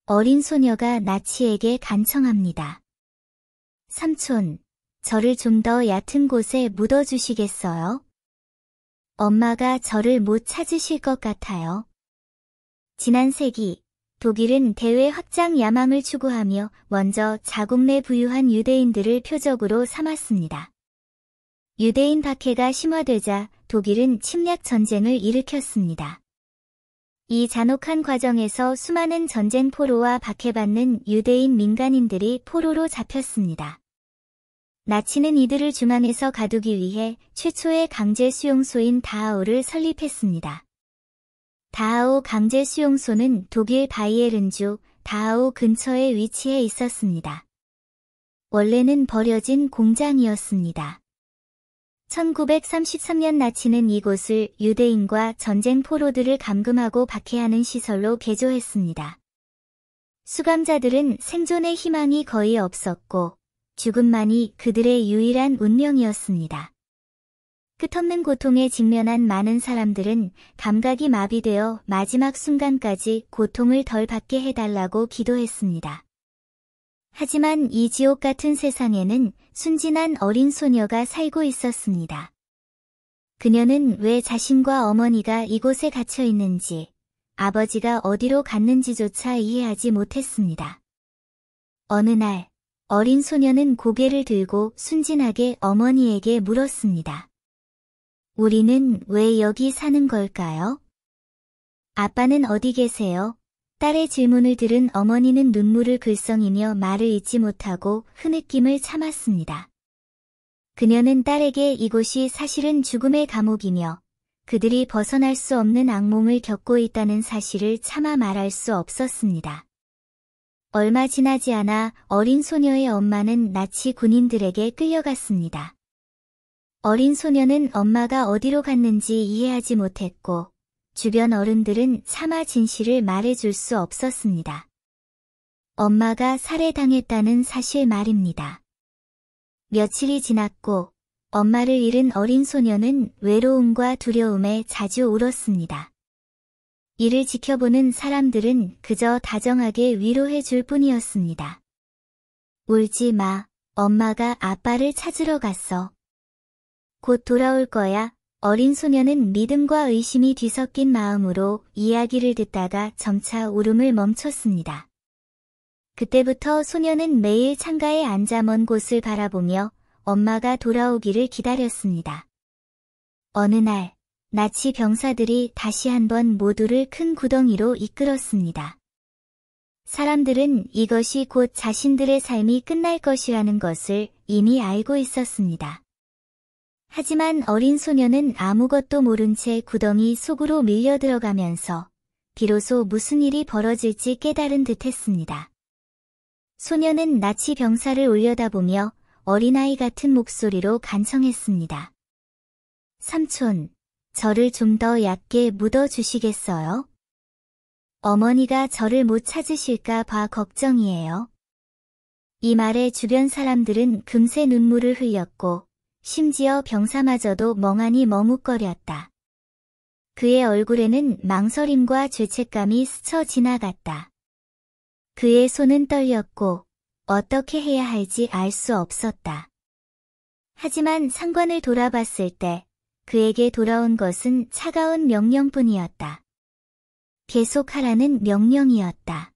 어린 소녀가 나치에게 간청합니다. 삼촌, 저를 좀 더 얕은 곳에 묻어주시겠어요? 엄마가 저를 못 찾으실 것 같아요. 지난 세기, 독일은 대외 확장 야망을 추구하며 먼저 자국 내 부유한 유대인들을 표적으로 삼았습니다. 유대인 박해가 심화되자 독일은 침략 전쟁을 일으켰습니다. 이 잔혹한 과정에서 수많은 전쟁 포로와 박해받는 유대인 민간인들이 포로로 잡혔습니다. 나치는 이들을 중앙에서 가두기 위해 최초의 강제 수용소인 다하우를 설립했습니다. 다하우 강제 수용소는 독일 바이에른주 다하우 근처에 위치해 있었습니다. 원래는 버려진 공장이었습니다. 1933년 나치는 이곳을 유대인과 전쟁 포로들을 감금하고 박해하는 시설로 개조했습니다. 수감자들은 생존의 희망이 거의 없었고 죽음만이 그들의 유일한 운명이었습니다. 끝없는 고통에 직면한 많은 사람들은 감각이 마비되어 마지막 순간까지 고통을 덜 받게 해달라고 기도했습니다. 하지만 이 지옥 같은 세상에는 순진한 어린 소녀가 살고 있었습니다. 그녀는 왜 자신과 어머니가 이곳에 갇혀 있는지, 아버지가 어디로 갔는지조차 이해하지 못했습니다. 어느 날, 어린 소녀는 고개를 들고 순진하게 어머니에게 물었습니다. 우리는 왜 여기 사는 걸까요? 아빠는 어디 계세요? 딸의 질문을 들은 어머니는 눈물을 글썽이며 말을 잇지 못하고 흐느낌을 참았습니다. 그녀는 딸에게 이곳이 사실은 죽음의 감옥이며 그들이 벗어날 수 없는 악몽을 겪고 있다는 사실을 차마 말할 수 없었습니다. 얼마 지나지 않아 어린 소녀의 엄마는 나치 군인들에게 끌려갔습니다. 어린 소녀는 엄마가 어디로 갔는지 이해하지 못했고 주변 어른들은 차마 진실을 말해줄 수 없었습니다. 엄마가 살해당했다는 사실 말입니다. 며칠이 지났고 엄마를 잃은 어린 소녀는 외로움과 두려움에 자주 울었습니다. 이를 지켜보는 사람들은 그저 다정하게 위로해 줄 뿐이었습니다. 울지 마, 엄마가 아빠를 찾으러 갔어. 곧 돌아올 거야. 어린 소녀는 믿음과 의심이 뒤섞인 마음으로 이야기를 듣다가 점차 울음을 멈췄습니다. 그때부터 소녀는 매일 창가에 앉아 먼 곳을 바라보며 엄마가 돌아오기를 기다렸습니다. 어느 날, 나치 병사들이 다시 한번 모두를 큰 구덩이로 이끌었습니다. 사람들은 이것이 곧 자신들의 삶이 끝날 것이라는 것을 이미 알고 있었습니다. 하지만 어린 소녀는 아무것도 모른 채 구덩이 속으로 밀려 들어가면서 비로소 무슨 일이 벌어질지 깨달은 듯했습니다. 소녀는 나치 병사를 올려다보며 어린아이 같은 목소리로 간청했습니다. 삼촌, 저를 좀 더 얕게 묻어주시겠어요? 어머니가 저를 못 찾으실까 봐 걱정이에요. 이 말에 주변 사람들은 금세 눈물을 흘렸고 심지어 병사마저도 멍하니 머뭇거렸다. 그의 얼굴에는 망설임과 죄책감이 스쳐 지나갔다. 그의 손은 떨렸고 어떻게 해야 할지 알 수 없었다. 하지만 상관을 돌아봤을 때 그에게 돌아온 것은 차가운 명령뿐이었다. 계속하라는 명령이었다.